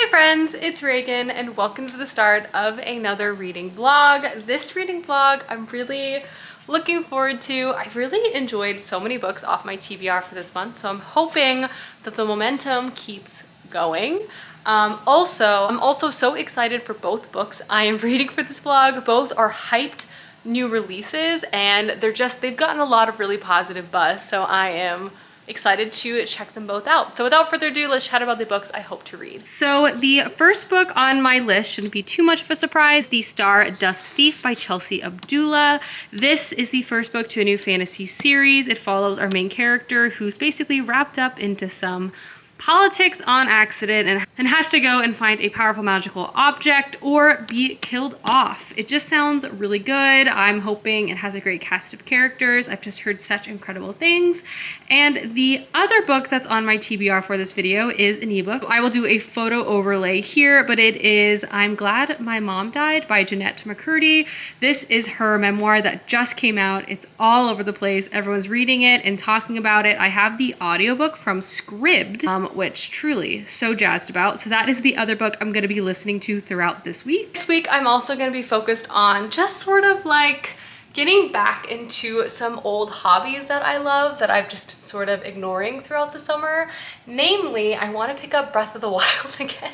Hi friends, it's Reagan and welcome to the start of another reading vlog. This reading vlog I'm really looking forward to. I really enjoyed so many books off my TBR for this month, so I'm hoping that the momentum keeps going. I'm also so excited for both books I am reading for this vlog. Both are hyped new releases and they've gotten a lot of really positive buzz, so I am excited to check them both out. So without further ado, let's chat about the books I hope to read. So the first book on my list shouldn't be too much of a surprise, The Stardust Thief by Chelsea Abdullah. This is the first book to a new fantasy series. It follows our main character who's basically wrapped up into some politics on accident and has to go and find a powerful magical object or be killed off. It just sounds really good. I'm hoping it has a great cast of characters. I've just heard such incredible things. And the other book that's on my TBR for this video is an ebook. I will do a photo overlay here, but it is I'm Glad My Mom Died by Jeanette Mccurdy. This is her memoir that just came out. It's all over the place. Everyone's reading it and talking about it. I have the audiobook from Scribd, which truly so jazzed about. So that is the other book I'm going to be listening to throughout this week. This week I'm also going to be focused on just sort of like getting back into some old hobbies that I love that I've just been sort of ignoring throughout the summer. Namely, I want to pick up Breath of the Wild again,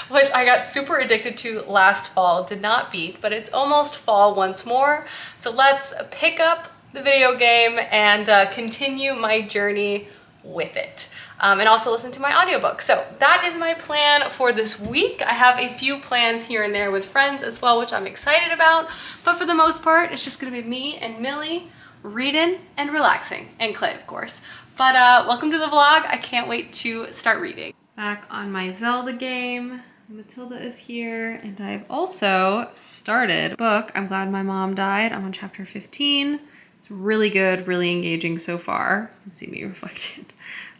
which I got super addicted to last fall, did not beat, but it's almost fall once more. So let's pick up the video game and continue my journey with it. And also listen to my audiobook. So that is my plan for this week. I have a few plans here and there with friends as well, which I'm excited about. But for the most part, it's just gonna be me and Millie reading and relaxing, and Clay, of course. But welcome to the vlog. I can't wait to start reading. Back on my Zelda game. Matilda is here, and I've also started a book, I'm Glad My Mom Died. I'm on chapter 15. It's really good, really engaging so far. You can see me reflected.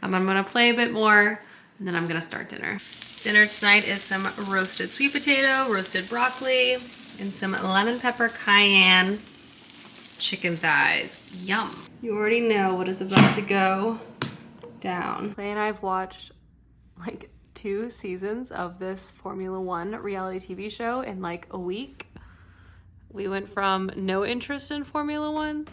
I'm gonna play a bit more and then I'm gonna start dinner. Dinner tonight is some roasted sweet potato, roasted broccoli, and some lemon pepper cayenne chicken thighs. Yum. You already know what is about to go down. Clay and I've watched like 2 seasons of this Formula One reality TV show in like a week. We went from no interest in Formula One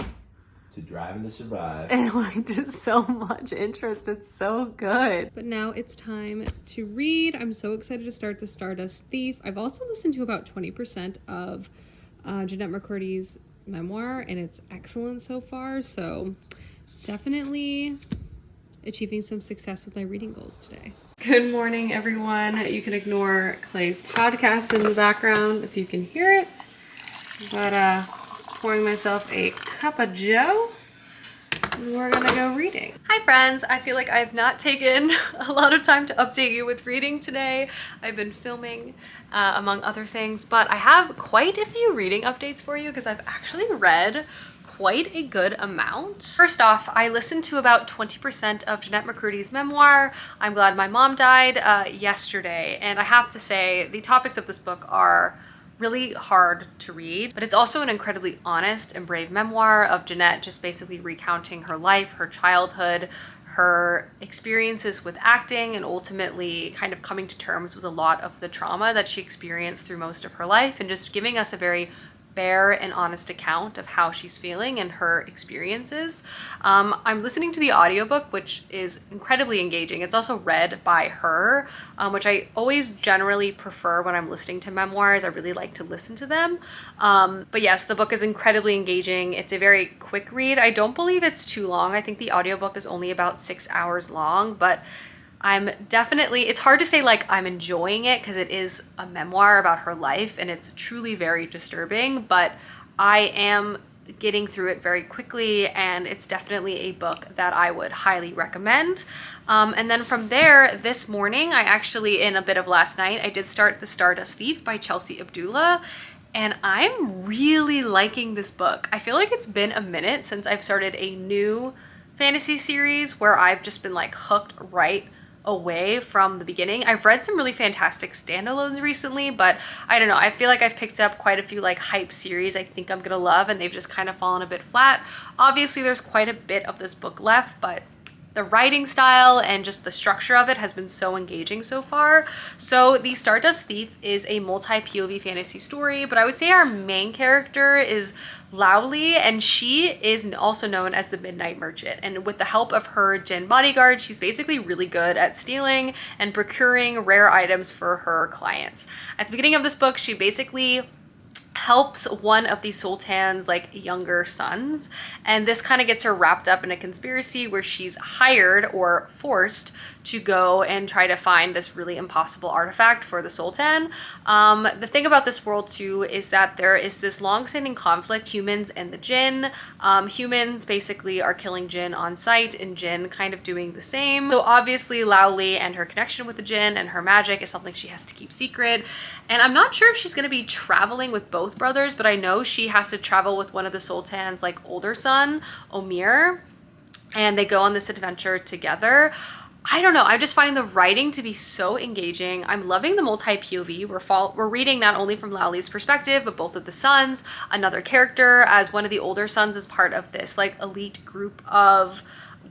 to Driving to Survive. and like just so much interest. It's so good. But now it's time to read. I'm so excited to start The Stardust Thief. I've also listened to about 20% of Jeanette Mccurdy's memoir and it's excellent so far. So definitely achieving some success with my reading goals today. Good morning, everyone. You can ignore Clay's podcast in the background if you can hear it. But just pouring myself a cup of joe and we're gonna go reading. Hi friends, I feel like I've not taken a lot of time to update you with reading today. I've been filming among other things, but I have quite a few reading updates for you because I've actually read quite a good amount. First off, I listened to about 20% of Jeanette Mccurdy's memoir, I'm Glad My Mom Died, yesterday, and I have to say the topics of this book are really hard to read, but it's also an incredibly honest and brave memoir of Jeanette just basically recounting her life, her childhood, her experiences with acting, and ultimately kind of coming to terms with a lot of the trauma that she experienced through most of her life and just giving us a very bare and honest account of how she's feeling and her experiences. I'm listening to the audiobook, which is incredibly engaging. It's also read by her, which I always generally prefer when I'm listening to memoirs. I really like to listen to them. But yes, the book is incredibly engaging. It's a very quick read. I don't believe it's too long. I think the audiobook is only about 6 hours long, but it's hard to say like I'm enjoying it because it is a memoir about her life and it's truly very disturbing, but I am getting through it very quickly and it's definitely a book that I would highly recommend. And then from there, this morning, in a bit of last night, I did start The Stardust Thief by Chelsea Abdullah. And I'm really liking this book. I feel like it's been a minute since I've started a new fantasy series where I've just been like hooked right away from the beginning. I've read some really fantastic standalones recently, but I don't know. I feel like I've picked up quite a few like hype series I think I'm gonna love, and they've just kind of fallen a bit flat. Obviously, there's quite a bit of this book left, but the writing style and just the structure of it has been so engaging so far. So the Stardust Thief is a multi-POV fantasy story, but I would say our main character is Lowly, and she is also known as the Midnight Merchant. And with the help of her Jinn bodyguard, she's basically really good at stealing and procuring rare items for her clients. At the beginning of this book, she basically helps one of the Sultan's like younger sons, and this kind of gets her wrapped up in a conspiracy where she's hired or forced to go and try to find this really impossible artifact for the Sultan. The thing about this world too is that there is this long-standing conflict, humans and the Jinn. Humans basically are killing Jinn on sight, and Jinn kind of doing the same. So obviously Lowly and her connection with the Jinn and her magic is something she has to keep secret. And I'm not sure if she's going to be traveling with both brothers, but I know she has to travel with one of the Sultan's like older son, Omir, and they go on this adventure together. I don't know. I just find the writing to be so engaging. I'm loving the multi-POV. We're reading not only from Lowly's perspective, but both of the sons, another character as one of the older sons is part of this like elite group of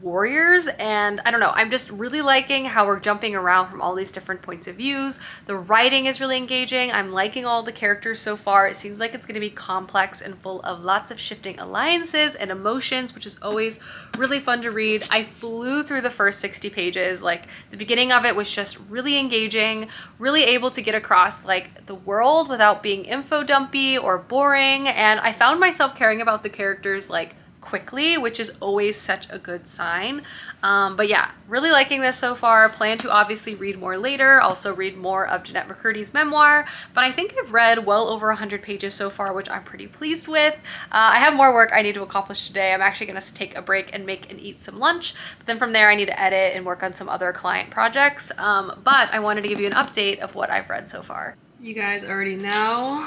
warriors. And I don't know, I'm just really liking how we're jumping around from all these different points of views. The writing is really engaging. I'm liking all the characters so far. It seems like it's going to be complex and full of lots of shifting alliances and emotions, which is always really fun to read. I flew through the first 60 pages. Like the beginning of it was just really engaging, really able to get across like the world without being info dumpy or boring. And I found myself caring about the characters like quickly, which is always such a good sign. But yeah, really liking this so far. Plan to obviously read more later, also read more of Jeanette Mccurdy's memoir, but I think I've read well over 100 pages so far, which I'm pretty pleased with. I have more work I need to accomplish today. I'm actually going to take a break and make and eat some lunch, but then from there I need to edit and work on some other client projects. But I wanted to give you an update of what I've read so far. You guys already know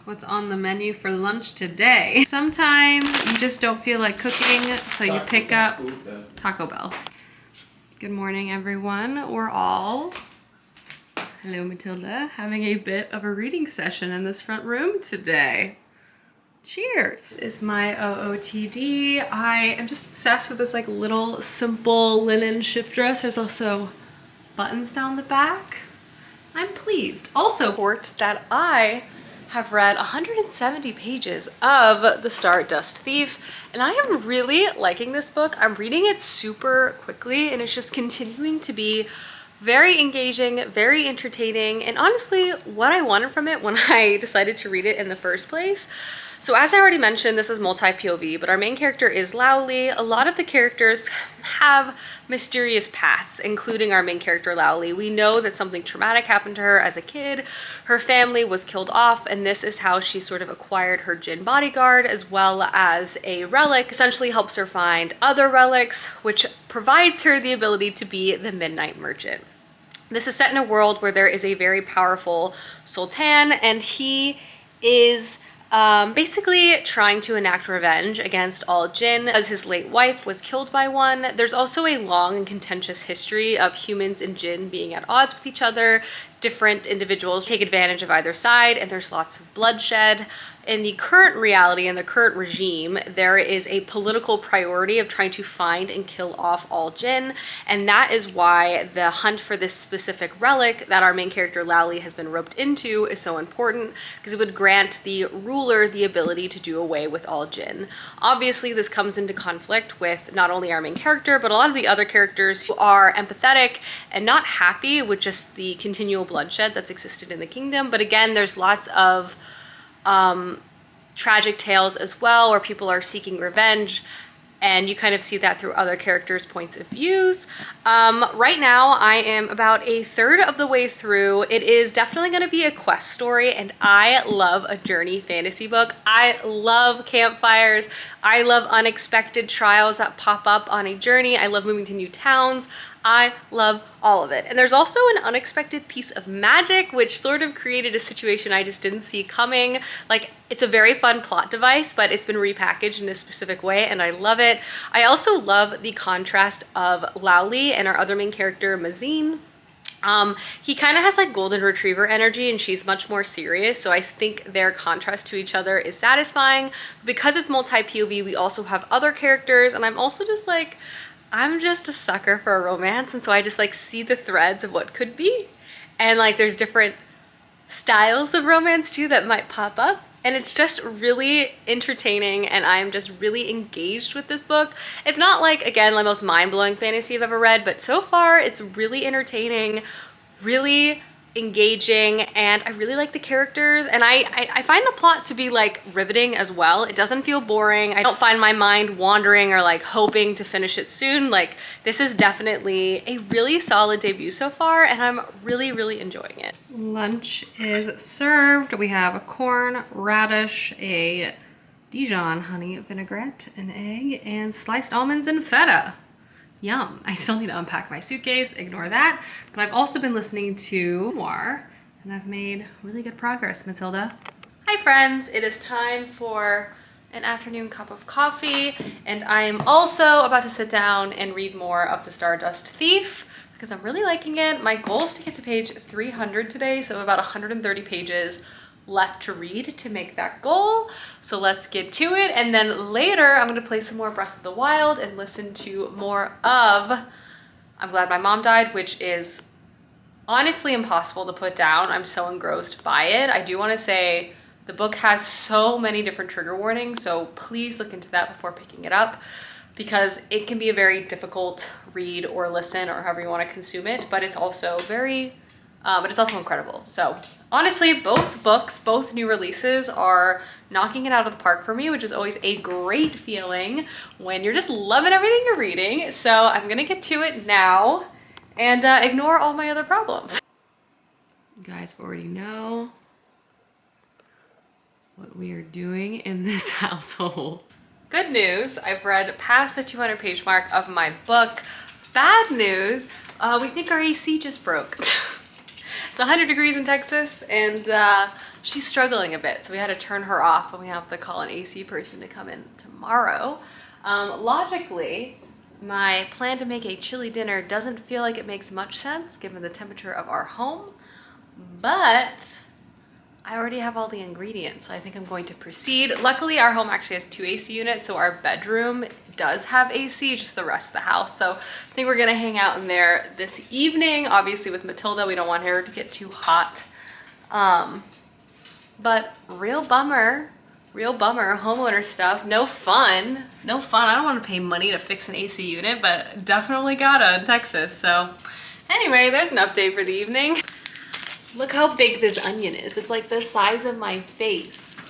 what's on the menu for lunch today. Sometimes you just don't feel like cooking, so you pick up Taco Bell. Good morning, everyone. We're all, hello Matilda, having a bit of a reading session in this front room today. Cheers. This is my OOTD. I am just obsessed with this like little simple linen shift dress. There's also buttons down the back. I'm pleased. Also, report that I have read 170 pages of The Stardust Thief, and I am really liking this book. I'm reading it super quickly, and it's just continuing to be very engaging, very entertaining, and honestly, what I wanted from it when I decided to read it in the first place. So as I already mentioned, this is multi-POV, but our main character is Lowly. A lot of the characters have mysterious paths, including our main character Lowly. We know that something traumatic happened to her as a kid. Her family was killed off, and this is how she sort of acquired her Jinn bodyguard as well as a relic. Essentially helps her find other relics, which provides her the ability to be the Midnight Merchant. This is set in a world where there is a very powerful Sultan, and he is basically trying to enact revenge against all Jinn as his late wife was killed by one. There's also a long and contentious history of humans and Jinn being at odds with each other. Different individuals take advantage of either side, and there's lots of bloodshed. In the current reality and the current regime, there is a political priority of trying to find and kill off all Jinn, and that is why the hunt for this specific relic that our main character Lowly has been roped into is so important, because it would grant the ruler the ability to do away with all Jinn. Obviously, this comes into conflict with not only our main character, but a lot of the other characters who are empathetic and not happy with just the continual bloodshed that's existed in the kingdom. But again, there's lots of tragic tales as well, where people are seeking revenge, and you kind of see that through other characters' points of views. Right now, I am about a third of the way through. It is definitely going to be a quest story, and I love a journey fantasy book. I love campfires. I love unexpected trials that pop up on a journey. I love moving to new towns. I love all of it. And there's also an unexpected piece of magic, which sort of created a situation I just didn't see coming. Like, it's a very fun plot device, but it's been repackaged in a specific way, and I love it. I also love the contrast of Lowly and our other main character, Mazine. He kind of has like golden retriever energy, and she's much more serious, so I think their contrast to each other is satisfying. Because it's multi-POV, we also have other characters, and I'm also just like, I'm just a sucker for a romance, and so I just like see the threads of what could be. And like there's different styles of romance too that might pop up. And it's just really entertaining, and I'm just really engaged with this book. It's not like, again, the most mind-blowing fantasy I've ever read, but so far it's really entertaining, really engaging, and I really like the characters, and I find the plot to be like riveting as well. It doesn't feel boring. I don't find my mind wandering or like hoping to finish it soon. Like, this is definitely a really solid debut so far, and I'm really enjoying it. Lunch is served. We have a corn, radish, a Dijon honey vinaigrette, an egg, and sliced almonds and feta. Yum. I still need to unpack my suitcase, ignore that. But I've also been listening to Noir, and I've made really good progress, Matilda. Hi friends, it is time for an afternoon cup of coffee, and I am also about to sit down and read more of the Stardust Thief because I'm really liking it. My goal is to get to page 300 today, so about 130 pages left to read to make that goal. So let's get to it, and then later I'm gonna play some more Breath of the Wild and listen to more of I'm Glad My Mom Died, which is honestly impossible to put down. I'm so engrossed by it. I do want to say the book has so many different trigger warnings, so please look into that before picking it up, because it can be a very difficult read or listen or however you want to consume it, but it's also incredible. So honestly, both books, both new releases are knocking it out of the park for me, which is always a great feeling when you're just loving everything you're reading. So I'm gonna get to it now and ignore all my other problems. You guys already know what we are doing in this household. Good news, I've read past the 200 page mark of my book. Bad news, we think our AC just broke. It's 100 degrees in Texas, and she's struggling a bit, so we had to turn her off, and we have to call an AC person to come in tomorrow. Logically, my plan to make a chili dinner doesn't feel like it makes much sense given the temperature of our home, but I already have all the ingredients, so I think I'm going to proceed. Luckily, our home actually has 2 AC units, so our bedroom does have AC, just the rest of the house. So I think we're gonna hang out in there this evening. Obviously with Matilda, we don't want her to get too hot. But real bummer, homeowner stuff. No fun. I don't want to pay money to fix an AC unit, but definitely gotta in Texas. So anyway, there's an update for the evening. Look how big this onion is. It's like the size of my face.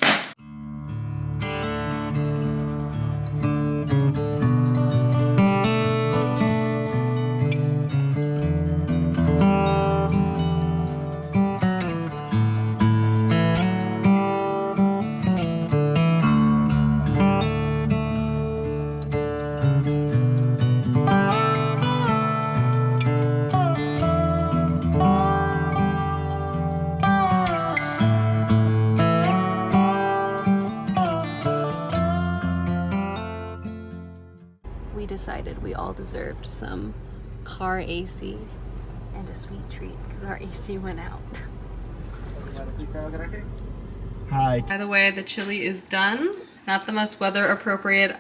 We decided we all deserved some car AC and a sweet treat because our AC went out. Hi. By the way, the chili is done. Not the most weather appropriate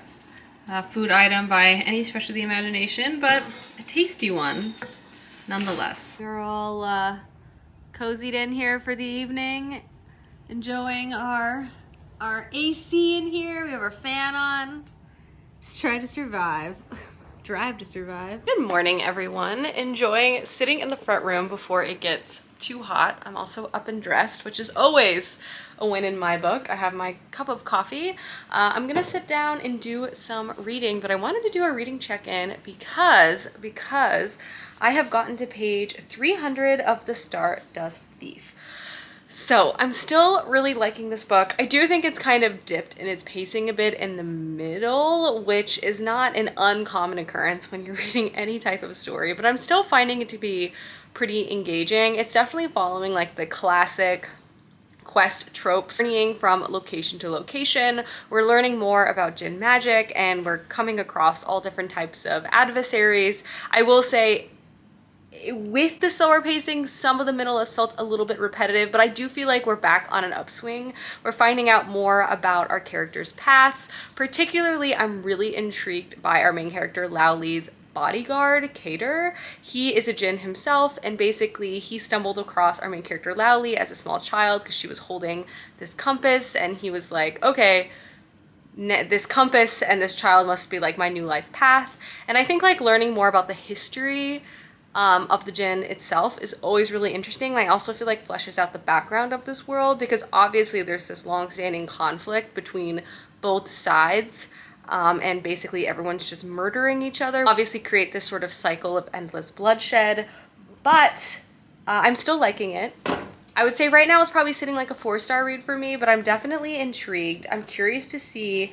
food item by any stretch of the imagination, but a tasty one nonetheless. We're all cozied in here for the evening, enjoying our AC in here. We have our fan on. Just try to survive. Drive to survive. Good morning, everyone. Enjoying sitting in the front room before it gets too hot. I'm also up and dressed, which is always a win in my book. I have my cup of coffee. I'm gonna sit down and do some reading, but I wanted to do a reading check-in because I have gotten to page 300 of the Stardust Thief. So I'm still really liking this book. I do think it's kind of dipped in its pacing a bit in the middle, which is not an uncommon occurrence when you're reading any type of story, but I'm still finding it to be pretty engaging. It's definitely following like the classic quest tropes, journeying from location to location. We're learning more about Jinn magic, and we're coming across all different types of adversaries. I will say, with the slower pacing, some of the middle has felt a little bit repetitive, but I do feel like we're back on an upswing. We're finding out more about our characters' paths. Particularly, I'm really intrigued by our main character, Lao Li's bodyguard, Kader. He is a djinn himself, and basically he stumbled across our main character Lowly as a small child because she was holding this compass, and he was like, okay, this compass and this child must be like my new life path. And I think like learning more about the history of the djinn itself is always really interesting. I also feel like fleshes out the background of this world, because obviously there's this long-standing conflict between both sides, and basically everyone's just murdering each other. Obviously create this sort of cycle of endless bloodshed, but I'm still liking it. I would say right now it's probably sitting like a 4-star read for me, but I'm definitely intrigued. I'm curious to see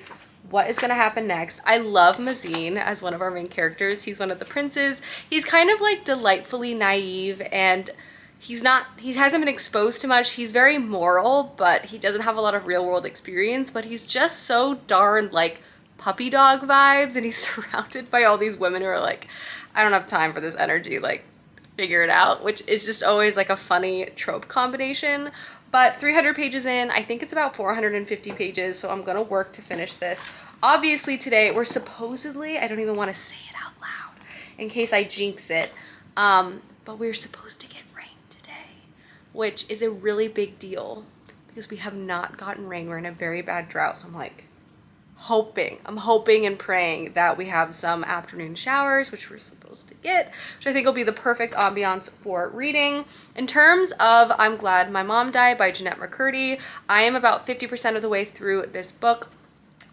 what is going to happen next. I love Mazin as one of our main characters. He's one of the princes. He's kind of like delightfully naive, and he hasn't been exposed to much. He's very moral, but he doesn't have a lot of real world experience, but he's just so darn like puppy dog vibes, and he's surrounded by all these women who are like, I don't have time for this energy, like figure it out, which is just always like a funny trope combination. But 300 pages in, I think it's about 450 pages, so I'm gonna work to finish this. Obviously today we're supposedly, I don't even want to say it out loud in case I jinx it, but we're supposed to get rain today, which is a really big deal because we have not gotten rain. We're in a very bad drought, so I'm like I'm hoping and praying that we have some afternoon showers, which we're supposed to get, which I think will be the perfect ambiance for reading. In terms of I'm Glad My Mom Died by Jeanette Mccurdy, I am about 50% of the way through this book.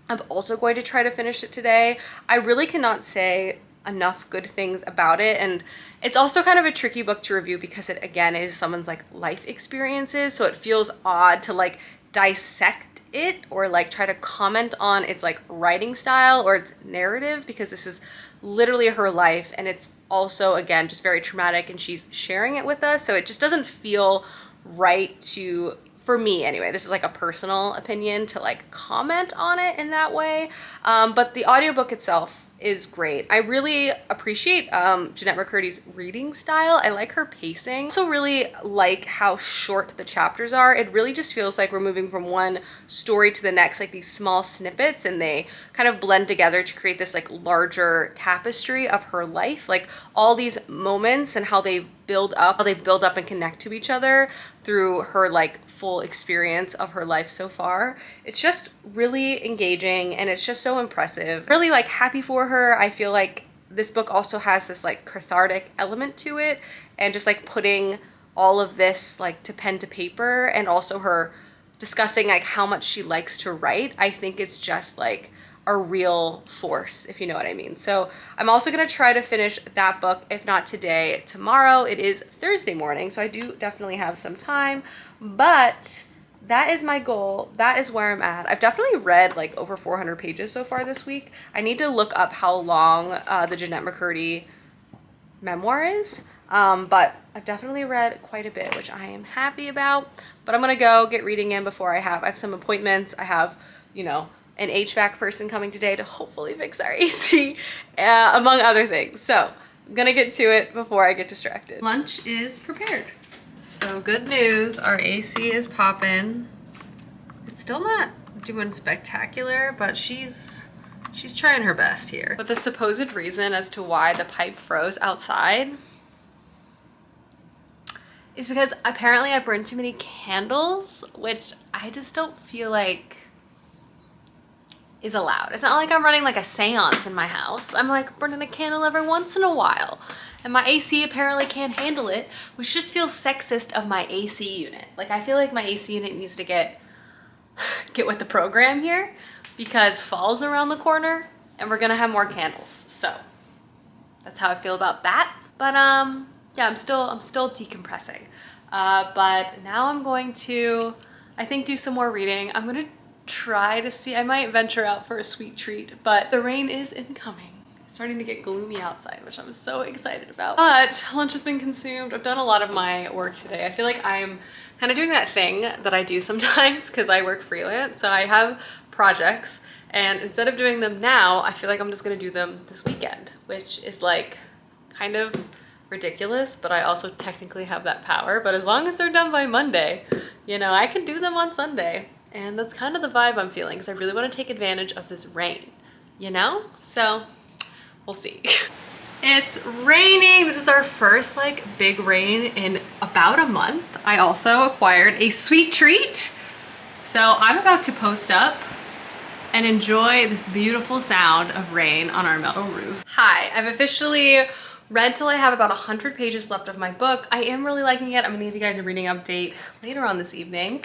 I'm also going to try to finish it today. I really cannot say enough good things about it, and it's also kind of a tricky book to review because it again is someone's like life experiences, so it feels odd to like dissect it or like try to comment on its like writing style or its narrative, because this is literally her life, and it's also again just very traumatic, and she's sharing it with us, so it just doesn't feel right to, for me anyway, this is like a personal opinion, to like comment on it in that way. But the audiobook itself is great. I really appreciate Jeanette Mccurdy's reading style. I like her pacing. I also really like how short the chapters are. It really just feels like we're moving from one story to the next, like these small snippets, and they kind of blend together to create this like larger tapestry of her life. Like all these moments and how they build up and connect to each other through her like full experience of her life so far. It's just really engaging, and it's just so impressive. Really like happy for her. I feel like this book also has this like cathartic element to it, and just like putting all of this like to pen to paper, and also her discussing like how much she likes to write. I think it's just like a real force, if you know what I mean. So I'm also gonna try to finish that book, if not today, tomorrow. It is Thursday morning, so I do definitely have some time, but that is my goal. That is where I'm at. I've definitely read like over 400 pages so far this week. I need to look up how long the Jeanette Mccurdy memoir is, but I've definitely read quite a bit, which I am happy about. But I'm gonna go get reading in before I have some appointments. I have, you know, an HVAC person coming today to hopefully fix our AC, among other things. So I'm gonna get to it before I get distracted. Lunch is prepared. So good news, our AC is popping. It's still not doing spectacular, but she's trying her best here. But the supposed reason as to why the pipe froze outside is because apparently I burned too many candles, which I just don't feel like is allowed. It's not like I'm running like a seance in my house. I'm like burning a candle every once in a while, and my AC apparently can't handle it, which just feels sexist of my AC unit. Like I feel like my AC unit needs to get with the program here, because fall's around the corner and we're gonna have more candles. So that's how I feel about that. But yeah, I'm still decompressing. But now I'm going to, I think, do some more reading. I'm gonna try to see, I might venture out for a sweet treat, but the rain is incoming. It's starting to get gloomy outside, which I'm so excited about. But lunch has been consumed. I've done a lot of my work today. I feel like I'm kind of doing that thing that I do sometimes because I work freelance. So I have projects, and instead of doing them now, I feel like I'm just gonna do them this weekend, which is like kind of ridiculous, but I also technically have that power. But as long as they're done by Monday, you know, I can do them on Sunday. And that's kind of the vibe I'm feeling, because I really want to take advantage of this rain, you know? So we'll see. It's raining. This is our first like big rain in about a month. I also acquired a sweet treat. So I'm about to post up and enjoy this beautiful sound of rain on our metal roof. Hi, I've officially read till I have about 100 pages left of my book. I am really liking it. I'm gonna give you guys a reading update later on this evening.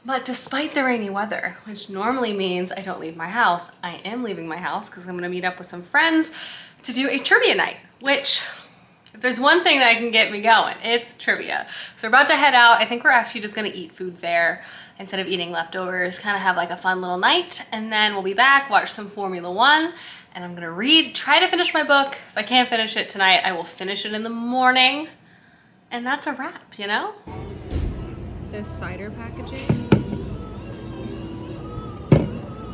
But despite the rainy weather, which normally means I don't leave my house, I am leaving my house because I'm gonna meet up with some friends to do a trivia night, which if there's one thing that can get me going, it's trivia. So we're about to head out. I think we're actually just gonna eat food there instead of eating leftovers, kind of have like a fun little night, and then we'll be back, watch some Formula One, and I'm gonna read, try to finish my book. If I can't finish it tonight, I will finish it in the morning, and that's a wrap, you know? This cider packaging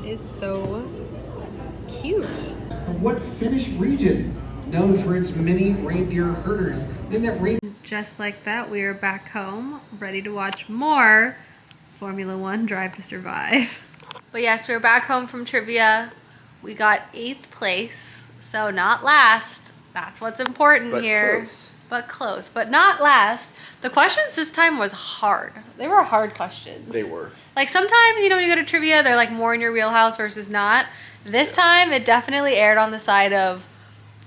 is so cute. Of what Finnish region, known for its many reindeer herders? Name that reindeer. Just like that, we are back home, ready to watch more Formula One Drive to Survive. But yes, we're back home from trivia. We got 8th place, so not last. That's what's important But here. close. But close, but not last. The questions this time was hard. They were hard questions. They were. Like sometimes, you know, when you go to trivia, they're like more in your wheelhouse versus not. This time, it definitely aired on the side of,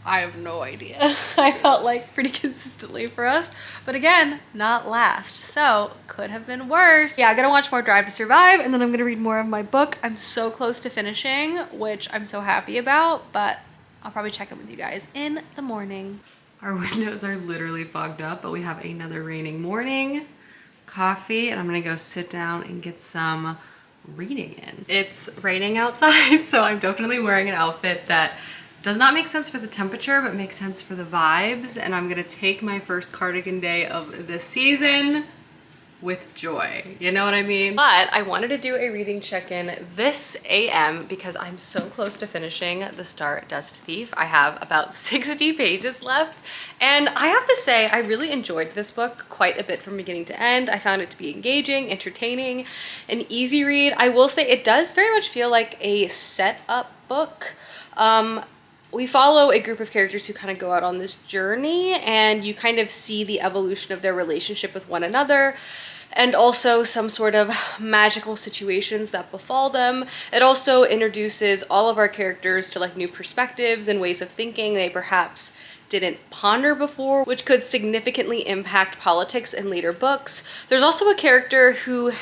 I have no idea. I felt like pretty consistently for us. But again, not last. So, could have been worse. Yeah, I'm gonna watch more Drive to Survive, and then I'm gonna read more of my book. I'm so close to finishing, which I'm so happy about, but I'll probably check in with you guys in the morning. Our windows are literally fogged up, but we have another raining morning. Coffee, and I'm gonna go sit down and get some reading in. It's raining outside, so I'm definitely wearing an outfit that does not make sense for the temperature, but makes sense for the vibes, and I'm gonna take my first cardigan day of the season with joy. You know what I mean? But I wanted to do a reading check-in this AM because I'm so close to finishing the Stardust Thief. I have about 60 pages left, and I have to say I really enjoyed this book quite a bit from beginning to end. I found it to be engaging, entertaining, an easy read. I will say it does very much feel like a set-up book. We follow a group of characters who kind of go out on this journey, and you kind of see the evolution of their relationship with one another and also some sort of magical situations that befall them. It also introduces all of our characters to like new perspectives and ways of thinking they perhaps didn't ponder before, which could significantly impact politics in later books. There's also a character who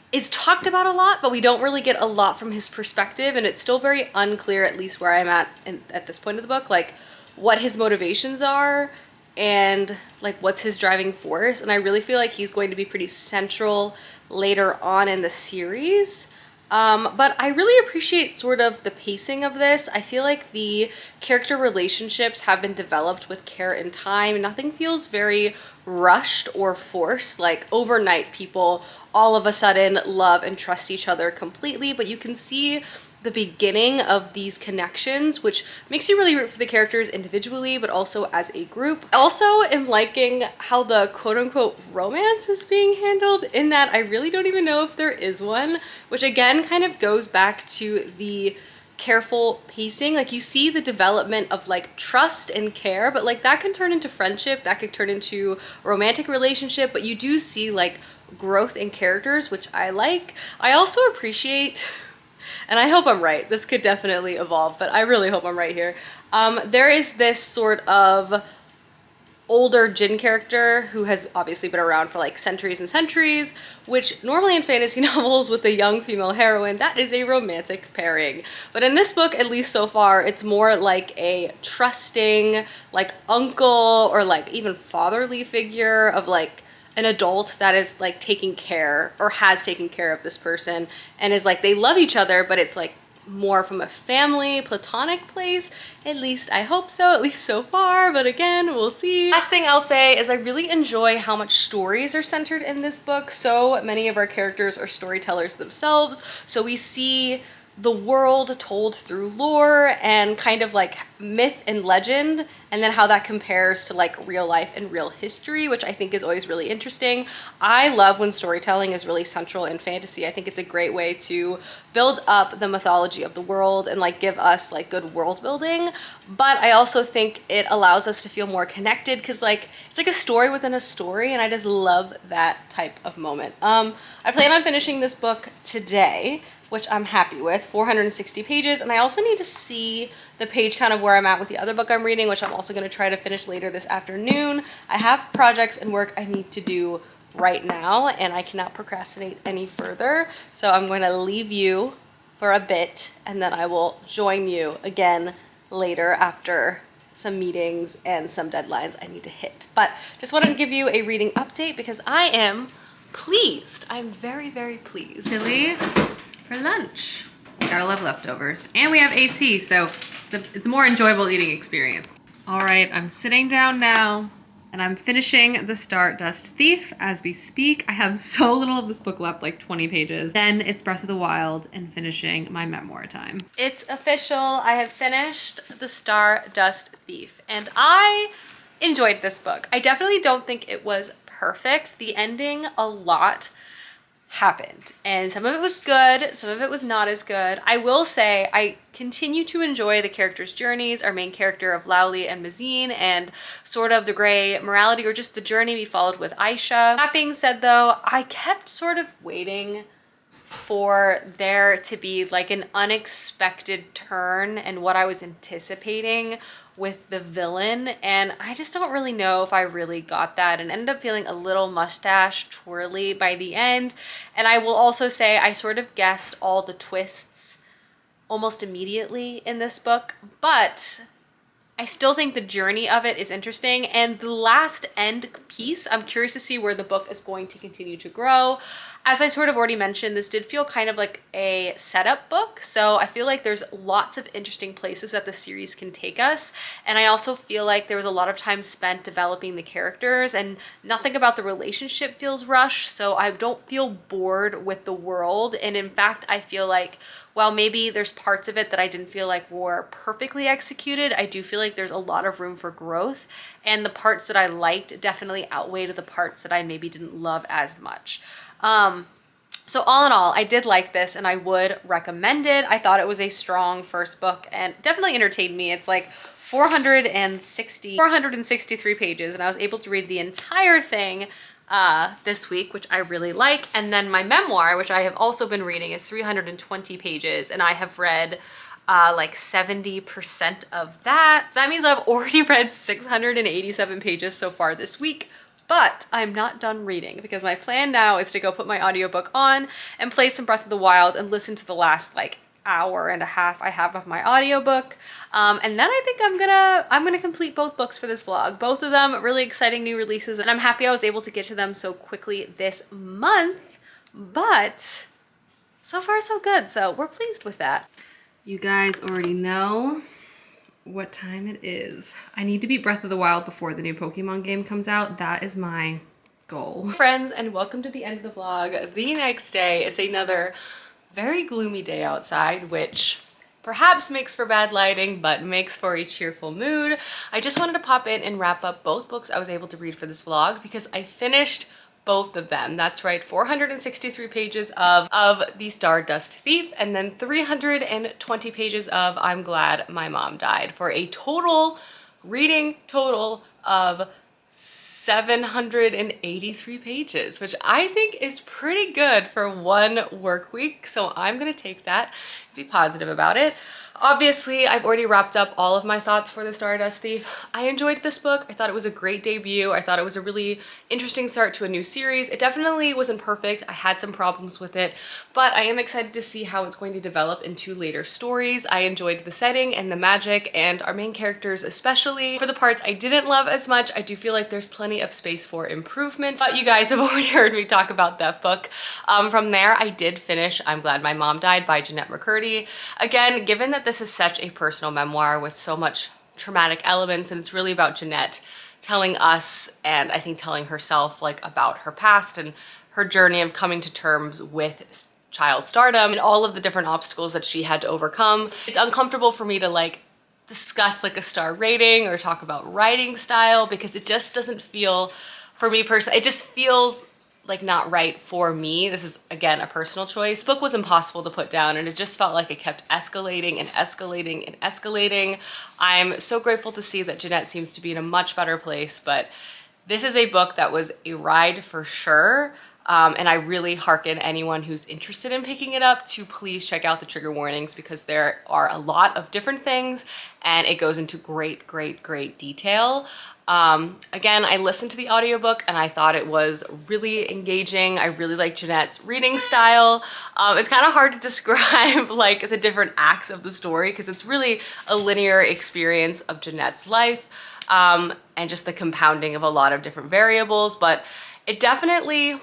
is talked about a lot, but we don't really get a lot from his perspective, and it's still very unclear, at least where I'm at this point of the book, like what his motivations are and like what's his driving force. And I really feel like he's going to be pretty central later on in the series. But I really appreciate sort of the pacing of this. I feel like the character relationships have been developed with care and time. Nothing feels very rushed or forced, like overnight people all of a sudden love and trust each other completely, but you can see the beginning of these connections, which makes you really root for the characters individually, but also as a group. I also am liking how the quote-unquote romance is being handled, in that I really don't even know if there is one, which again kind of goes back to the careful pacing. Like you see the development of like trust and care, but like that can turn into friendship, that could turn into a romantic relationship, but you do see like growth in characters, which I like. I also appreciate, and I hope I'm right, this could definitely evolve, but I really hope I'm right here. There is this sort of older Jin character who has obviously been around for like centuries and centuries, which normally in fantasy novels with a young female heroine, that is a romantic pairing. But in this book, at least so far, it's more like a trusting, like uncle or like even fatherly figure of like an adult that is like taking care or has taken care of this person, and is like, they love each other, but it's like more from a family platonic place. At least I hope so, at least so far, but again, we'll see. Last thing I'll say is I really enjoy how much stories are centered in this book. So many of our characters are storytellers themselves, so we see the world told through lore and kind of like myth and legend, and then how that compares to like real life and real history, which I think is always really interesting. I love when storytelling is really central in fantasy. I think it's a great way to build up the mythology of the world and like give us like good world building. But I also think it allows us to feel more connected because like it's like a story within a story, and I just love that type of moment. I plan on finishing this book today, which I'm happy with, 460 pages. And I also need to see the page count of where I'm at with the other book I'm reading, which I'm also gonna try to finish later this afternoon. I have projects and work I need to do right now, and I cannot procrastinate any further. So I'm going to leave you for a bit, and then I will join you again later after some meetings and some deadlines I need to hit. But just wanted to give you a reading update because I am pleased. I'm very, very pleased. Chili for lunch. Gotta love leftovers. And we have AC, so it's a more enjoyable eating experience. All right, I'm sitting down now and I'm finishing the Stardust Thief as we speak. I have so little of this book left, like 20 pages. Then it's Breath of the Wild and finishing my memoir time. It's official. I have finished the Stardust Thief, and I enjoyed this book. I definitely don't think it was perfect. The ending, a lot happened, and some of it was good, some of it was not as good. I will say I continue to enjoy the characters' journeys, our main character of Lowly and Mazine, and sort of the gray morality or just the journey we followed with Aisha. That being said though, I kept sort of waiting for there to be like an unexpected turn and what I was anticipating with the villain, and I just don't really know if I really got that, and ended up feeling a little mustache twirly by the end. And I will also say I sort of guessed all the twists almost immediately in this book, but I still think the journey of it is interesting, and the last end piece, I'm curious to see where the book is going to continue to grow. As I sort of already mentioned, this did feel kind of like a setup book, so I feel like there's lots of interesting places that the series can take us, and I also feel like there was a lot of time spent developing the characters, and nothing about the relationship feels rushed, so I don't feel bored with the world. And in fact, I feel like while maybe there's parts of it that I didn't feel like were perfectly executed, I do feel like there's a lot of room for growth, and the parts that I liked definitely outweighed the parts that I maybe didn't love as much. So all in all, I did like this and I would recommend it. I thought it was a strong first book and definitely entertained me. It's like 463 pages, and I was able to read the entire thing this week, which I really like. And then my memoir, which I have also been reading, is 320 pages, and I have read like 70% of that. So that means I've already read 687 pages so far this week. But I'm not done reading because my plan now is to go put my audiobook on and play some Breath of the Wild and listen to the last like hour and a half I have of my audiobook. And then I think I'm gonna complete both books for this vlog. Both of them really exciting new releases, and I'm happy I was able to get to them so quickly this month. But so far so good, so we're pleased with that. You guys already know what time it is. I need to beat Breath of the Wild before the new Pokemon game comes out. That is my goal. Friends, and welcome to the end of the vlog. The next day is another very gloomy day outside, which perhaps makes for bad lighting, but makes for a cheerful mood. I just wanted to pop in and wrap up both books I was able to read for this vlog because I finished both of them. That's right, 463 pages of The Stardust Thief, and then 320 pages of I'm Glad My Mom Died, for a total reading total of 783 pages, which I think is pretty good for one work week. So I'm gonna take that and be positive about it. Obviously, I've already wrapped up all of my thoughts for The Stardust Thief. I enjoyed this book. I thought it was a great debut. I thought it was a really interesting start to a new series. It definitely wasn't perfect. I had some problems with it, but I am excited to see how it's going to develop into later stories. I enjoyed the setting and the magic and our main characters especially. For the parts I didn't love as much, I do feel like there's plenty of space for improvement, but you guys have already heard me talk about that book. From there, I did finish I'm Glad My Mom Died by Jeanette Mccurdy. Again, given that this is such a personal memoir with so much traumatic elements, and it's really about Jeanette telling us, and I think telling herself, like about her past and her journey of coming to terms with child stardom and all of the different obstacles that she had to overcome. It's uncomfortable for me to like discuss like a star rating or talk about writing style, because it just doesn't feel, for me personally, it just feels like not right for me. This is, again, a personal choice. Book was impossible to put down, and it just felt like it kept escalating and escalating and escalating. I'm so grateful to see that Jeanette seems to be in a much better place, but this is a book that was a ride for sure. And I really hearken anyone who's interested in picking it up to please check out the trigger warnings, because there are a lot of different things and it goes into great, great, great detail. Again, I listened to the audiobook and I thought it was really engaging. I really like Jeanette's reading style. It's kind of hard to describe like the different acts of the story, because it's really a linear experience of Jeanette's life, and just the compounding of a lot of different variables, but it definitely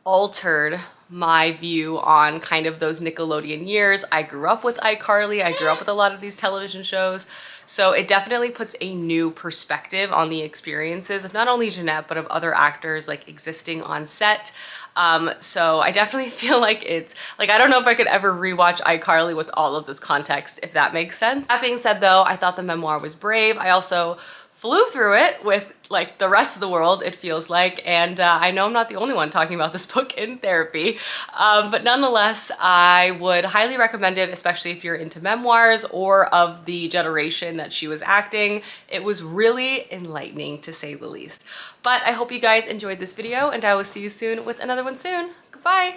altered my view on kind of those Nickelodeon years. I grew up with iCarly, I grew up with a lot of these television shows, so it definitely puts a new perspective on the experiences of not only Jeanette, but of other actors like existing on set. So I definitely feel like it's like, I don't know if I could ever rewatch iCarly with all of this context, if that makes sense. That being said though, I thought the memoir was brave. I also flew through it with like the rest of the world, it feels like, and I know I'm not the only one talking about this book in therapy, but nonetheless, I would highly recommend it, especially if you're into memoirs or of the generation that she was acting. It was really enlightening, to say the least. But I hope you guys enjoyed this video, and I will see you soon with another one soon. Goodbye!